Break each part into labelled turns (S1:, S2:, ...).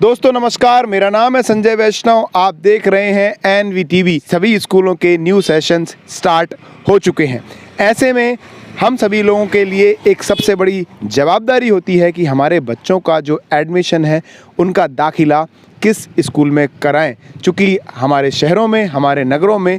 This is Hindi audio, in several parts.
S1: दोस्तों नमस्कार, मेरा नाम है संजय वैष्णव। आप देख रहे हैं NVTV। सभी स्कूलों के न्यू सेशंस स्टार्ट हो चुके हैं। ऐसे में हम सभी लोगों के लिए एक सबसे बड़ी जवाबदारी होती है कि हमारे बच्चों का जो एडमिशन है उनका दाखिला किस स्कूल में कराएं। चूँकि हमारे शहरों में, हमारे नगरों में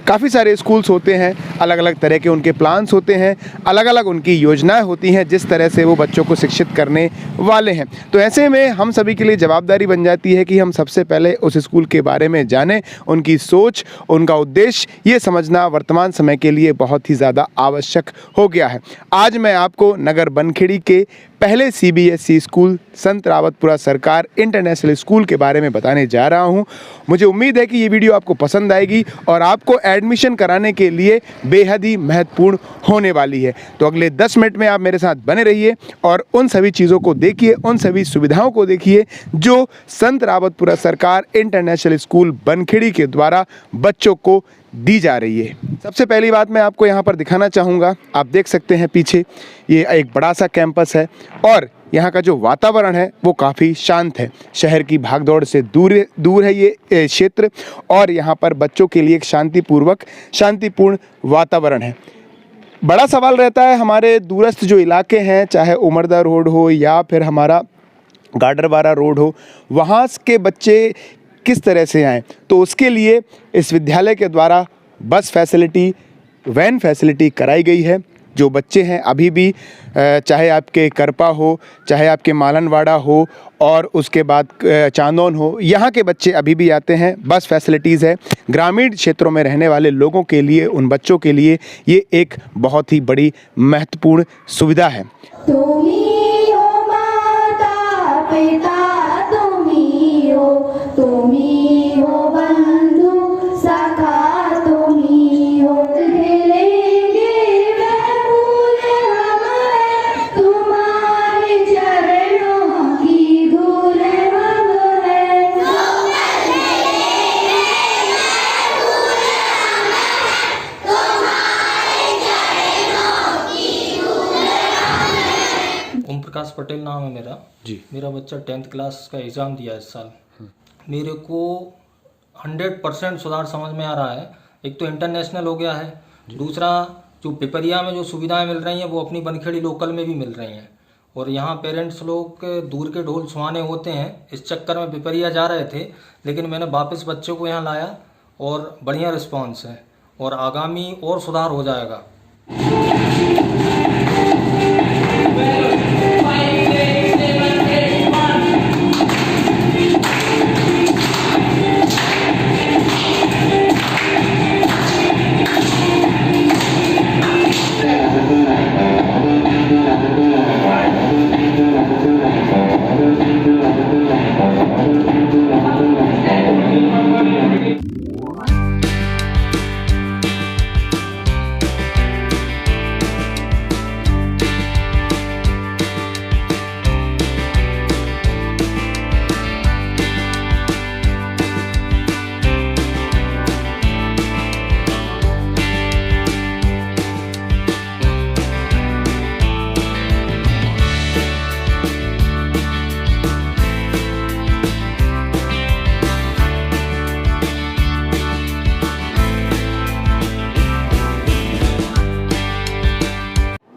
S1: काफ़ी सारे स्कूल्स होते हैं, अलग अलग तरह के उनके प्लान्स होते हैं, अलग अलग उनकी योजनाएं होती हैं जिस तरह से वो बच्चों को शिक्षित करने वाले हैं। तो ऐसे में हम सभी के लिए जवाबदारी बन जाती है कि हम सबसे पहले उस स्कूल के बारे में जानें, उनकी सोच, उनका उद्देश्य ये समझना वर्तमान समय के लिए बहुत ही ज़्यादा आवश्यक हो गया है। आज मैं आपको नगर बनखेड़ी के पहले CBSE स्कूल संत रावतपुरा सरकार इंटरनेशनल स्कूल के बारे में बताने जा रहा हूं। मुझे उम्मीद है कि ये वीडियो आपको पसंद आएगी और आपको एडमिशन कराने के लिए बेहद ही महत्वपूर्ण होने वाली है। तो अगले 10 मिनट में आप मेरे साथ बने रहिए और उन सभी चीज़ों को देखिए, उन सभी सुविधाओं को देखिए जो संत रावतपुरा सरकार इंटरनेशनल स्कूल बनखेड़ी के द्वारा बच्चों को दी जा रही है। सबसे पहली बात मैं आपको यहाँ पर दिखाना चाहूँगा। आप देख सकते हैं पीछे ये एक बड़ा सा कैंपस है और यहाँ का जो वातावरण है वो काफ़ी शांत है। शहर की भागदौड़ से दूर है ये क्षेत्र और यहाँ पर बच्चों के लिए एक शांतिपूर्ण वातावरण है। बड़ा सवाल रहता है हमारे दूरस्थ जो इलाके हैं, चाहे उमरदा रोड हो या फिर हमारा गाडरवारा रोड हो, वहाँ के बच्चे किस तरह से आएँ। तो उसके लिए इस विद्यालय के द्वारा बस फैसिलिटी, वैन फैसिलिटी कराई गई है। जो बच्चे हैं अभी भी, चाहे आपके करपा हो, चाहे आपके मालनवाड़ा हो और उसके बाद चांदौन हो, यहाँ के बच्चे अभी भी आते हैं। बस फैसिलिटीज़ है। ग्रामीण क्षेत्रों में रहने वाले लोगों के लिए, उन बच्चों के लिए ये एक बहुत ही बड़ी महत्वपूर्ण सुविधा है।
S2: प्रकाश पटेल नाम है मेरा जी। मेरा बच्चा 10th क्लास का एग्ज़ाम दिया इस साल। मेरे को 100% सुधार समझ में आ रहा है। एक तो इंटरनेशनल हो गया है, दूसरा जो पिपरिया में जो सुविधाएं मिल रही हैं वो अपनी बनखेड़ी लोकल में भी मिल रही हैं। और यहाँ पेरेंट्स लोग दूर के ढोल सुहाने होते हैं, इस चक्कर में पिपरिया जा रहे थे, लेकिन मैंने वापस बच्चों को यहाँ लाया और बढ़िया रिस्पॉन्स है और आगामी और सुधार हो जाएगा।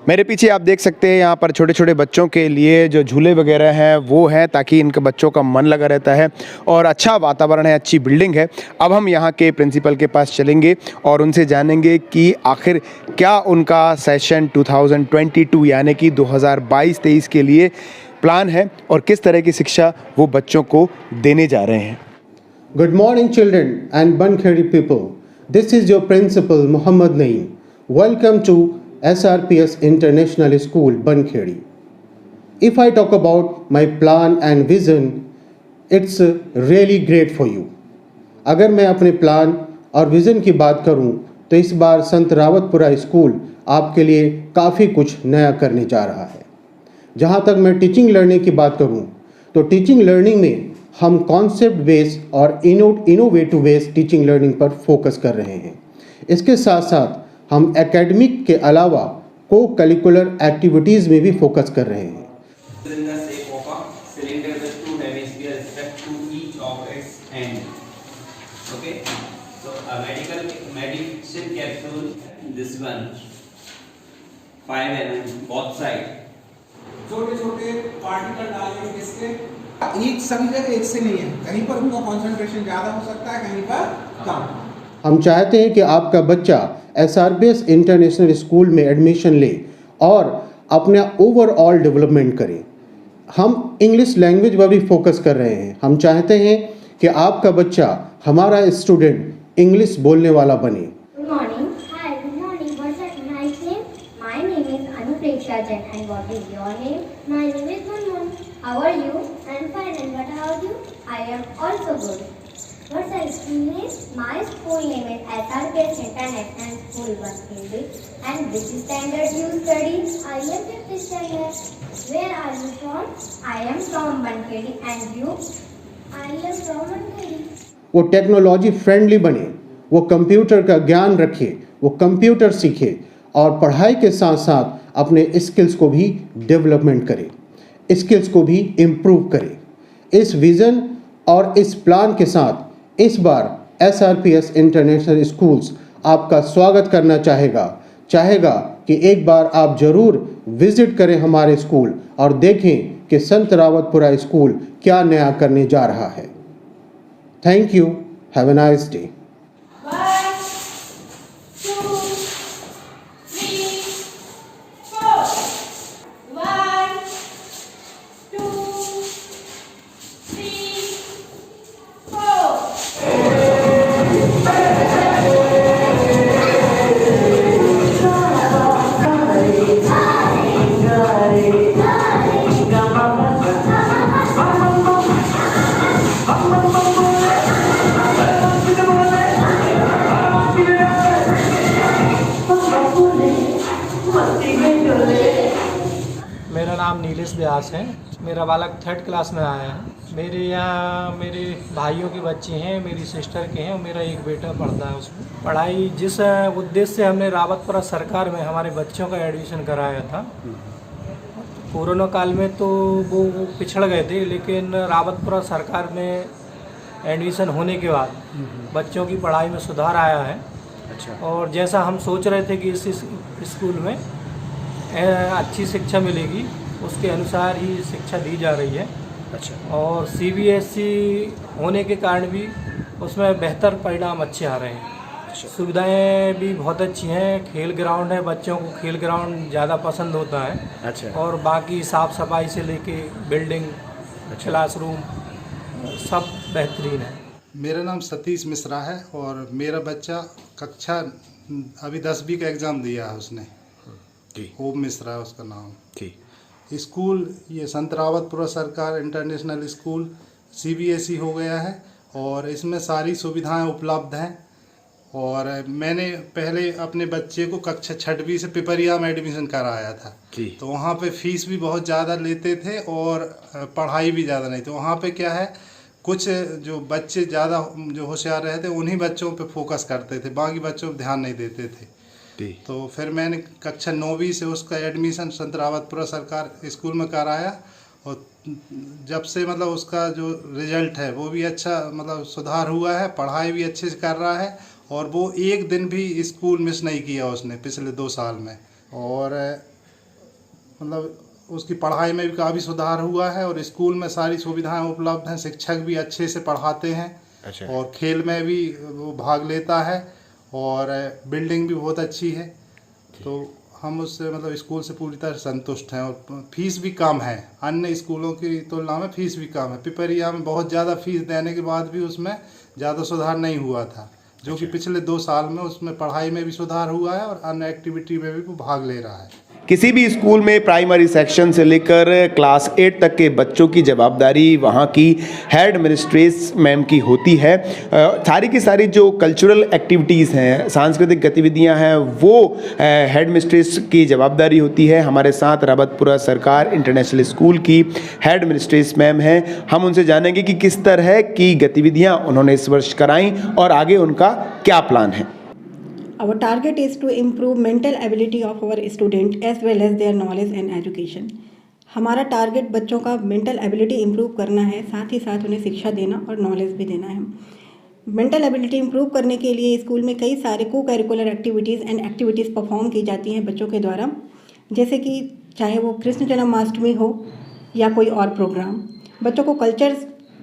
S1: मेरे पीछे आप देख सकते हैं यहाँ पर छोटे छोटे बच्चों के लिए जो झूले वगैरह हैं वो हैं, ताकि इनके बच्चों का मन लगा रहता है और अच्छा वातावरण है, अच्छी बिल्डिंग है। अब हम यहाँ के प्रिंसिपल के पास चलेंगे और उनसे जानेंगे कि आखिर क्या उनका सेशन 2022 यानी कि 2022-23 के लिए प्लान है और किस तरह की शिक्षा वो बच्चों को देने जा रहे हैं।
S3: Good morning children and Bankhedi people. This is your principal Muhammad Naeem. Welcome to SRPS International School, Bankhedi. If I talk about my plan and vision, it's really great for you. अगर मैं अपने प्लान और विज़न की बात करूं तो इस बार संत रावतपुरा स्कूल आपके लिए काफ़ी कुछ नया करने जा रहा है। जहां तक मैं टीचिंग लर्निंग की बात करूं तो टीचिंग लर्निंग में हम कॉन्सेप्ट बेस्ड और इनोवेटिव बेस्ड टीचिंग लर्निंग पर फोकस कर रहे हैं। इसके साथ साथ हम एकेडमिक के अलावा को करिकुलर एक्टिविटीज़ में भी फोकस कर रहे हैं।
S4: In the shape of a cylinder with two dimensions. give respect to each of its end. Okay, so a medicine capsule, this one 5 mm both side.
S5: छोटे छोटे पार्टिकल डालेंगे किसके, एक सभी जगह एक से नहीं है, कहीं पर उनका कंसंट्रेशन ज़्यादा हो सकता है, कहीं पर कम।
S3: हम चाहते हैं कि आपका बच्चा SRPS इंटरनेशनल स्कूल में एडमिशन ले और अपना ओवरऑल डेवलपमेंट करे। हम इंग्लिश लैंग्वेज पर भी फोकस कर रहे हैं। हम चाहते हैं कि आपका बच्चा, हमारा स्टूडेंट इंग्लिश बोलने वाला बने।
S6: Good morning. Hi, good morning. What's your nice name? My name is Anupreksha Jain. And what is your name? My name is Munmun. How are you? I'm fine. And what about you? I am also good. What's your school name? My school name is SRPS International School, Bankhedi. And which standard you study? I am 5th standard. Where are you from? I am from Bankhedi. And you? I am from Bankhedi.
S3: वो टेक्नोलॉजी फ्रेंडली बने, वो कंप्यूटर का ज्ञान रखे, वो कंप्यूटर सीखे और पढ़ाई के साथ साथ अपने स्किल्स को भी डेवलपमेंट करे, स्किल्स को भी इम्प्रूव करे। इस विज़न और इस प्लान के साथ इस बार SRPS इंटरनेशनल स्कूल्स आपका स्वागत करना चाहेगा कि एक बार आप ज़रूर विज़िट करें हमारे स्कूल और देखें कि संत रावतपुरा स्कूल क्या नया करने जा रहा है। Thank you, have a nice day.
S7: 1, 2, 3, 4. 1, 2, 3, 4.
S2: मेरा नाम नीलेश व्यास है। मेरा बालक 3rd क्लास में आया है। मेरे यहाँ मेरे भाइयों के बच्चे हैं, मेरी सिस्टर के हैं और मेरा एक बेटा पढ़ता है उसमें। पढ़ाई जिस उद्देश्य से हमने रावतपुरा सरकार में हमारे बच्चों का एडमिशन कराया था, कोरोना काल में तो वो पिछड़ गए थे, लेकिन रावतपुरा सरकार में एडमिशन होने के बाद बच्चों की पढ़ाई में सुधार आया है। अच्छा। और जैसा हम सोच रहे थे कि इस स्कूल में अच्छी शिक्षा मिलेगी, उसके अनुसार ही शिक्षा दी जा रही है। अच्छा। और CBSE होने के कारण भी उसमें बेहतर परिणाम अच्छे आ रहे हैं। अच्छा। सुविधाएं भी बहुत अच्छी हैं, खेल ग्राउंड है, बच्चों को खेल ग्राउंड ज़्यादा पसंद होता है। अच्छा। और बाकी साफ़ सफाई से लेके बिल्डिंग, क्लासरूम सब बेहतरीन है।
S8: मेरा नाम सतीश मिश्रा है और मेरा बच्चा कक्षा अभी 10वीं का एग्ज़ाम दिया है उसने। ओम मिश्रा है उसका नाम। ठीक। स्कूल ये संत रावतपुरा सरकार इंटरनेशनल स्कूल CBSE हो गया है और इसमें सारी सुविधाएं उपलब्ध हैं। और मैंने पहले अपने बच्चे को कक्षा 6वीं से पिपरिया में एडमिशन कराया था। तो वहाँ पे फीस भी बहुत ज़्यादा लेते थे और पढ़ाई भी ज़्यादा नहीं। तो वहाँ पे क्या है, कुछ जो बच्चे ज़्यादा जो होशियार रहते उन्हीं बच्चों पे फोकस करते थे, बाकी बच्चों पे ध्यान नहीं देते थे। तो फिर मैंने कक्षा 9वीं से उसका एडमिशन संत रावतपुरा सरकार स्कूल में कराया और जब से मतलब उसका जो रिजल्ट है वो भी अच्छा मतलब सुधार हुआ है, पढ़ाई भी अच्छे से कर रहा है और वो एक दिन भी स्कूल मिस नहीं किया उसने पिछले 2 साल में। और मतलब उसकी पढ़ाई में भी काफ़ी सुधार हुआ है और स्कूल में सारी सुविधाएं उपलब्ध हैं, शिक्षक भी अच्छे से पढ़ाते हैं। अच्छा। और खेल में भी वो भाग लेता है और बिल्डिंग भी बहुत अच्छी है। तो हम उससे मतलब स्कूल से पूरी तरह संतुष्ट हैं और फीस भी कम है, अन्य स्कूलों की तुलना में फीस भी कम है। पिपरिया में बहुत ज़्यादा फीस देने के बाद भी उसमें ज़्यादा सुधार नहीं हुआ था, जो कि पिछले 2 साल में उसमें पढ़ाई में भी सुधार हुआ है और अन्य एक्टिविटी में भी वो भाग ले रहा है।
S1: किसी भी स्कूल में प्राइमरी सेक्शन से लेकर क्लास 8 तक के बच्चों की जवाबदारी वहाँ की हेड मिनिस्ट्रेस मैम की होती है। सारी की सारी जो कल्चरल एक्टिविटीज़ हैं, सांस्कृतिक गतिविधियाँ हैं, वो हेड मिस्ट्रेस की जवाबदारी होती है। हमारे साथ रावतपुरा सरकार इंटरनेशनल स्कूल की हेड मिनिस्ट्रेस मैम हैं। हम उनसे जानेंगे कि किस तरह की गतिविधियाँ उन्होंने इस वर्ष कराई और आगे उनका क्या प्लान है।
S9: Our target is to improve mental ability of our student as well as their knowledge and education. हमारा टारगेट बच्चों का मेंटल एबिलिटी इम्प्रूव करना है, साथ ही साथ उन्हें शिक्षा देना और नॉलेज भी देना है। मेंटल एबिलिटी इम्प्रूव करने के लिए स्कूल में कई सारे को curricular activities and activities perform की जाती हैं बच्चों के द्वारा, जैसे कि चाहे वो कृष्ण जन्माष्टमी हो या कोई और प्रोग्राम। बच्चों को कल्चर,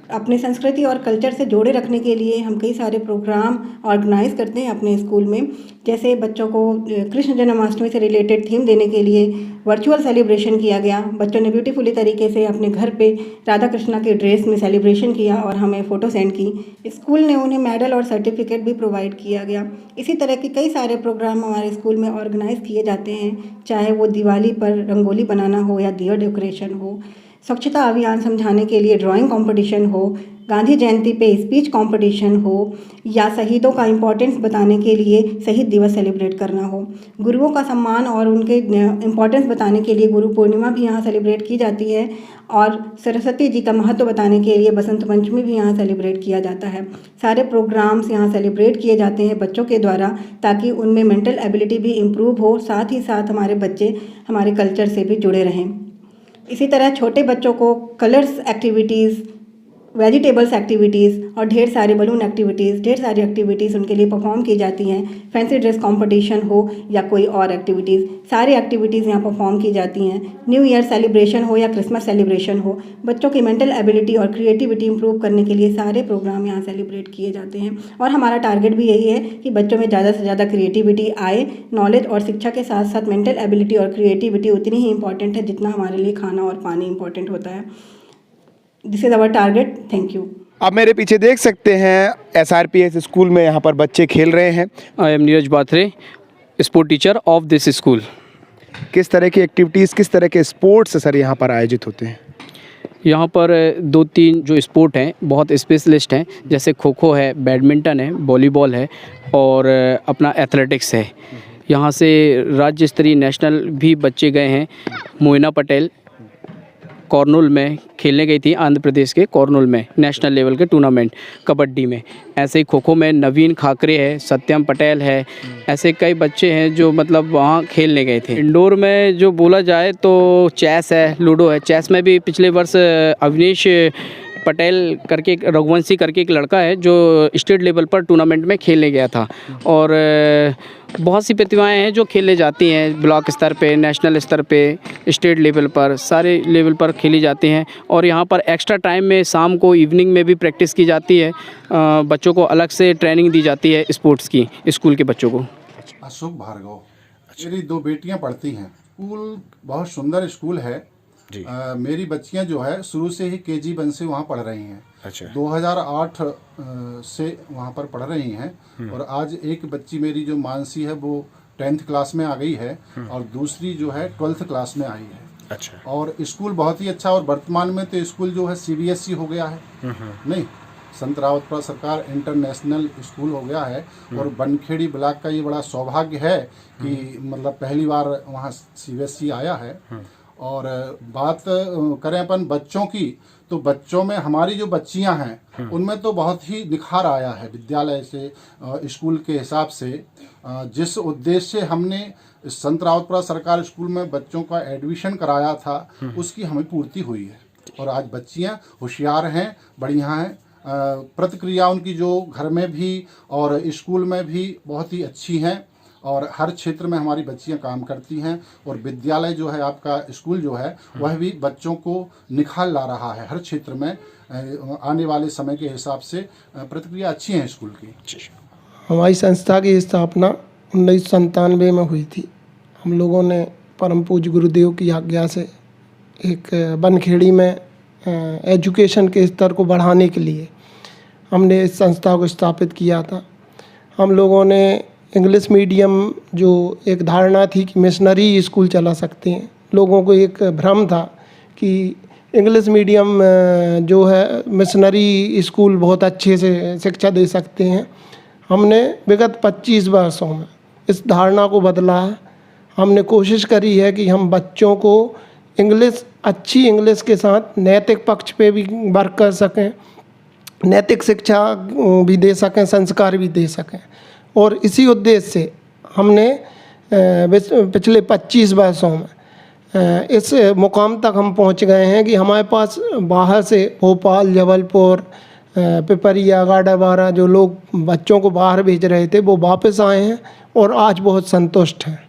S9: अपनी संस्कृति और कल्चर से जोड़े रखने के लिए हम कई सारे प्रोग्राम ऑर्गेनाइज करते हैं अपने स्कूल में। जैसे बच्चों को कृष्ण जन्माष्टमी से रिलेटेड थीम देने के लिए वर्चुअल सेलिब्रेशन किया गया। बच्चों ने ब्यूटीफुली तरीके से अपने घर पे राधा कृष्णा के ड्रेस में सेलिब्रेशन किया और हमें फ़ोटो सेंड की। स्कूल ने उन्हें मेडल और सर्टिफिकेट भी प्रोवाइड किया गया। इसी तरह के कई सारे प्रोग्राम हमारे स्कूल में ऑर्गेनाइज किए जाते हैं, चाहे वो दिवाली पर रंगोली बनाना हो या दिया डेकोरेशन हो, स्वच्छता अभियान समझाने के लिए ड्राइंग कंपटीशन हो, गांधी जयंती पे स्पीच कंपटीशन हो, या शहीदों का इम्पोर्टेंस बताने के लिए शहीद दिवस सेलिब्रेट करना हो। गुरुओं का सम्मान और उनके इम्पोर्टेंस बताने के लिए गुरु पूर्णिमा भी यहाँ सेलिब्रेट की जाती है, और सरस्वती जी का महत्व बताने के लिए बसंत पंचमी भी यहाँ सेलिब्रेट किया जाता है। सारे प्रोग्राम्स यहाँ सेलिब्रेट किए जाते हैं बच्चों के द्वारा, ताकि उनमें मेंटल एबिलिटी भी इम्प्रूव हो, साथ ही साथ हमारे बच्चे हमारे कल्चर से भी जुड़े रहें। इसी तरह छोटे बच्चों को कलर्स एक्टिविटीज़, वेजिटेबल्स एक्टिविटीज़ और ढेर सारे बलून एक्टिविटीज़, ढेर सारी एक्टिविटीज़ उनके लिए परफॉर्म की जाती हैं। फैंसी ड्रेस कंपटीशन हो या कोई और एक्टिविटीज़, सारी एक्टिविटीज़ यहाँ परफॉर्म की जाती हैं। न्यू ईयर सेलिब्रेशन हो या क्रिसमस सेलिब्रेशन हो, बच्चों की मेंटल एबिलिटी और क्रिएटिविटी इंप्रूव करने के लिए सारे प्रोग्राम यहाँ सेलिब्रेट किए जाते हैं। और हमारा टारगेट भी यही है कि बच्चों में ज़्यादा से ज़्यादा क्रिएटिविटी आए। नॉलेज और शिक्षा के साथ साथ मेंटल एबिलिटी और क्रिएटिविटी उतनी ही इंपॉर्टेंट है जितना हमारे लिए खाना और पानी इंपॉर्टेंट होता है। This is our target. Thank you.
S1: आप मेरे पीछे देख सकते हैं SRPS स्कूल में यहाँ पर बच्चे खेल रहे हैं।
S10: I am Neeraj Bathre, sport teacher of this school.
S1: किस तरह की एक्टिविटीज़, किस तरह के स्पोर्ट्स सर यहाँ पर आयोजित होते हैं?
S10: यहाँ पर 2-3 जो स्पोर्ट हैं बहुत स्पेशलिस्ट हैं, जैसे खो खो है, बैडमिंटन है, वॉलीबॉल है और अपना एथलेटिक्स है। यहाँ से राज्य स्तरीय नेशनल भी बच्चे गए हैं। मोइना पटेल कॉर्नूल में खेलने गई थी, आंध्र प्रदेश के कॉर्नूल में नेशनल लेवल के टूर्नामेंट कबड्डी में। ऐसे ही खो खो में नवीन खाकरे है, सत्यम पटेल है, ऐसे कई बच्चे हैं जो मतलब वहाँ खेलने गए थे। इंडोर में जो बोला जाए तो चेस है, लूडो है। चेस में भी पिछले वर्ष अवनीश पटेल करके, रघुवंशी करके एक लड़का है जो स्टेट लेवल पर टूर्नामेंट में खेलने गया था। और बहुत सी प्रतिभाएं हैं जो खेलने जाती हैं ब्लॉक स्तर पे, नेशनल स्तर पे, स्टेट लेवल पर, सारे लेवल पर खेली जाती हैं। और यहाँ पर एक्स्ट्रा टाइम में शाम को, इवनिंग में भी प्रैक्टिस की जाती है। बच्चों को अलग से ट्रेनिंग दी जाती है स्पोर्ट्स की, स्कूल के बच्चों को।
S11: अशोक भार्गव, मेरी 2 बेटियां पढ़ती हैं। स्कूल बहुत सुंदर स्कूल है जी। मेरी बच्चियां जो है शुरू से ही KG1 से वहाँ पढ़ रही हैं। अच्छा। 2008 से वहाँ पर पढ़ रही हैं। और आज एक बच्ची मेरी जो मानसी है वो 10th क्लास में आ गई है और दूसरी जो है 12th क्लास में आई है। अच्छा। और स्कूल बहुत ही अच्छा, और वर्तमान में तो स्कूल जो है CBSE हो गया है। नहीं, संत रावतपुरा सरकार इंटरनेशनल स्कूल हो गया है। और बनखेड़ी ब्लॉक का ये बड़ा सौभाग्य है कि मतलब पहली बार वहाँ CBSE आया है। और बात करें अपन बच्चों की, तो बच्चों में हमारी जो बच्चियां हैं उनमें तो बहुत ही निखार आया है विद्यालय से, स्कूल के हिसाब से। जिस उद्देश्य से हमने संत रावतपुरा सरकार स्कूल में बच्चों का एडमिशन कराया था उसकी हमें पूर्ति हुई है। और आज बच्चियां होशियार हैं, बढ़िया हैं। प्रतिक्रिया उनकी जो घर में भी और स्कूल में भी बहुत ही अच्छी हैं। और हर क्षेत्र में हमारी बच्चियां काम करती हैं। और विद्यालय जो है, आपका स्कूल जो है, वह भी बच्चों को निखार ला रहा है हर क्षेत्र में। आने वाले समय के हिसाब से प्रतिक्रिया अच्छी है स्कूल की।
S12: हमारी संस्था की स्थापना 1997 में हुई थी। हम लोगों ने परम पूज्य गुरुदेव की आज्ञा से एक बनखेड़ी में एजुकेशन के स्तर को बढ़ाने के लिए हमने इस संस्था को स्थापित किया था। हम लोगों ने इंग्लिश मीडियम, जो एक धारणा थी कि मिशनरी स्कूल चला सकते हैं, लोगों को एक भ्रम था कि इंग्लिश मीडियम जो है मिशनरी स्कूल बहुत अच्छे से शिक्षा दे सकते हैं। हमने विगत 25 वर्षों में इस धारणा को बदला है। हमने कोशिश करी है कि हम बच्चों को इंग्लिश, अच्छी इंग्लिश के साथ नैतिक पक्ष पे भी वर्क कर सकें, नैतिक शिक्षा भी दे सकें, संस्कार भी दे सकें। और इसी उद्देश्य से हमने पिछले 25 वर्षों में इस मुकाम तक हम पहुंच गए हैं कि हमारे पास बाहर से भोपाल, जबलपुर, पिपरिया, गाड़ाबारा जो लोग बच्चों को बाहर भेज रहे थे वो वापस आए हैं और आज बहुत संतुष्ट हैं।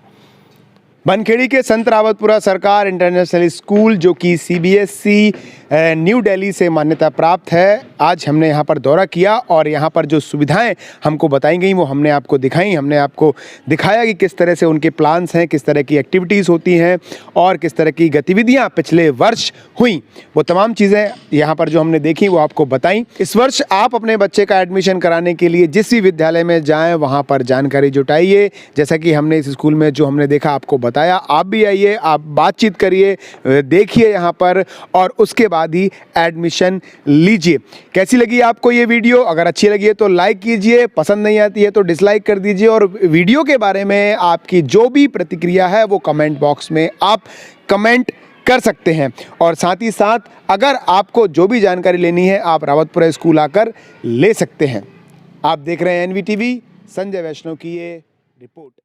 S1: बनखेड़ी के संत रावतपुरा सरकार इंटरनेशनल स्कूल जो कि CBSE न्यू दिल्ली से मान्यता प्राप्त है, आज हमने यहाँ पर दौरा किया और यहाँ पर जो सुविधाएं हमको बताई गई वो हमने आपको दिखाई। हमने आपको दिखाया कि किस तरह से उनके प्लान्स हैं, किस तरह की एक्टिविटीज़ होती हैं और किस तरह की गतिविधियाँ पिछले वर्ष हुई। वो तमाम चीज़ें यहाँ पर जो हमने देखी वो आपको बताई। इस वर्ष आप अपने बच्चे का एडमिशन कराने के लिए जिस भी विद्यालय में जाएँ वहाँ पर जानकारी जुटाइए। जैसा कि हमने इस स्कूल में जो हमने देखा आपको बताया, आप भी आइए, आप बातचीत करिए, देखिए यहाँ पर और उसके बाद ही एडमिशन लीजिए। कैसी लगी आपको ये वीडियो? अगर अच्छी लगी है तो लाइक कीजिए, पसंद नहीं आती है तो डिसलाइक कर दीजिए और वीडियो के बारे में आपकी जो भी प्रतिक्रिया है वो कमेंट बॉक्स में आप कमेंट कर सकते हैं। और साथ ही साथ अगर आपको जो भी जानकारी लेनी है आप रावतपुरा स्कूल आकर ले सकते हैं। आप देख रहे हैं NVTV, संजय वैष्णव की ये रिपोर्ट।